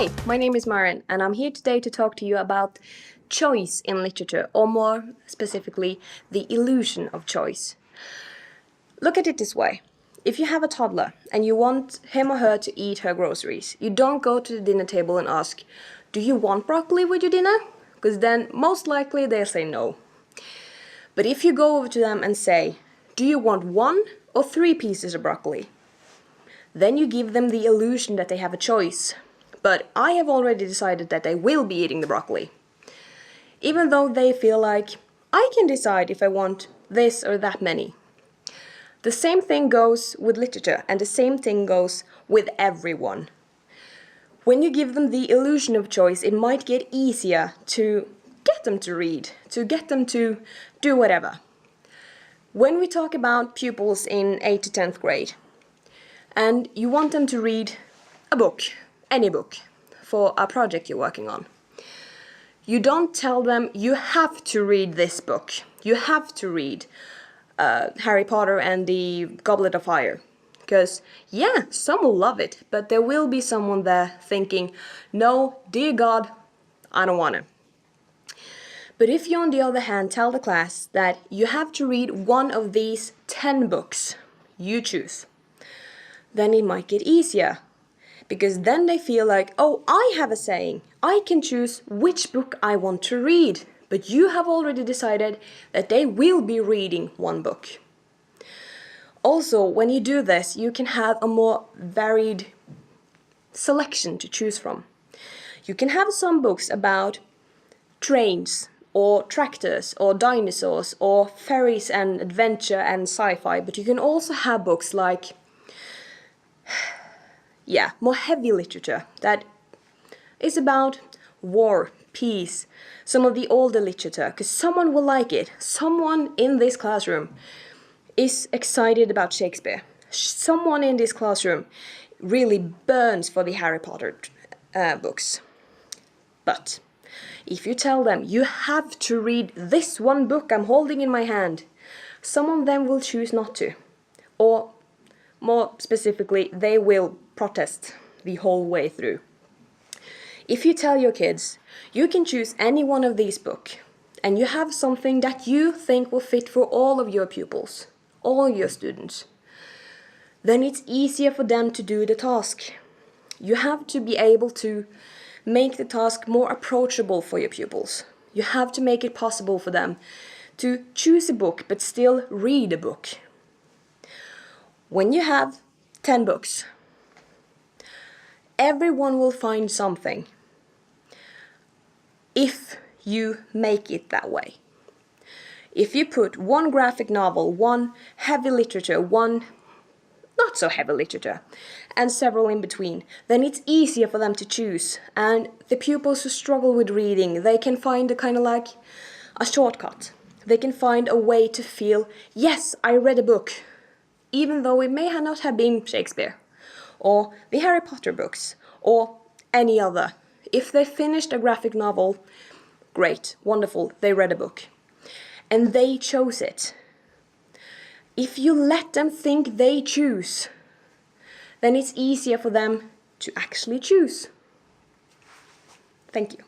Hi, my name is Maren, and I'm here today to talk to you about choice in literature, or more specifically, the illusion of choice. Look at it this way. If you have a toddler and you want him or her to eat her groceries, you don't go to the dinner table and ask, "Do you want broccoli with your dinner?" Because then most likely they'll say no. But if you go over to them and say, "Do you want 1 or 3 pieces of broccoli?" Then you give them the illusion that they have a choice. But I have already decided that they will be eating the broccoli. Even though they feel like, I can decide if I want this or that many. The same thing goes with literature, and the same thing goes with everyone. When you give them the illusion of choice, it might get easier to get them to read, to get them to do whatever. When we talk about pupils in 8th to 10th grade, and you want them to read a book, any book, for a project you're working on, you don't tell them, you have to read this book. You have to read Harry Potter and the Goblet of Fire. Because, yeah, some will love it, but there will be someone there thinking, no, dear God, I don't want to. But if you, on the other hand, tell the class that you have to read one of these 10 books, you choose, then it might get easier. Because then they feel like, oh, I have a saying. I can choose which book I want to read. But you have already decided that they will be reading one book. Also, when you do this, you can have a more varied selection to choose from. You can have some books about trains, or tractors, or dinosaurs, or fairies and adventure and sci-fi. But you can also have books like more heavy literature that is about war, peace, some of the older literature, because someone will like it. Someone in this classroom is excited about Shakespeare. Someone in this classroom really burns for the Harry Potter books. But if you tell them, you have to read this one book I'm holding in my hand, some of them will choose not to. Or more specifically, they will protest the whole way through. If you tell your kids, you can choose any one of these books, and you have something that you think will fit for all of your pupils, all your students, then it's easier for them to do the task. You have to be able to make the task more approachable for your pupils. You have to make it possible for them to choose a book but still read a book. When you have 10 books, everyone will find something if you make it that way. If you put one graphic novel, one heavy literature, one not so heavy literature, and several in between, then it's easier for them to choose. And the pupils who struggle with reading, they can find a kind of like a shortcut. They can find a way to feel, yes, I read a book, even though it may not have been Shakespeare, or the Harry Potter books, or any other. If they finished a graphic novel, great, wonderful, they read a book. And they chose it. If you let them think they choose, then it's easier for them to actually choose. Thank you.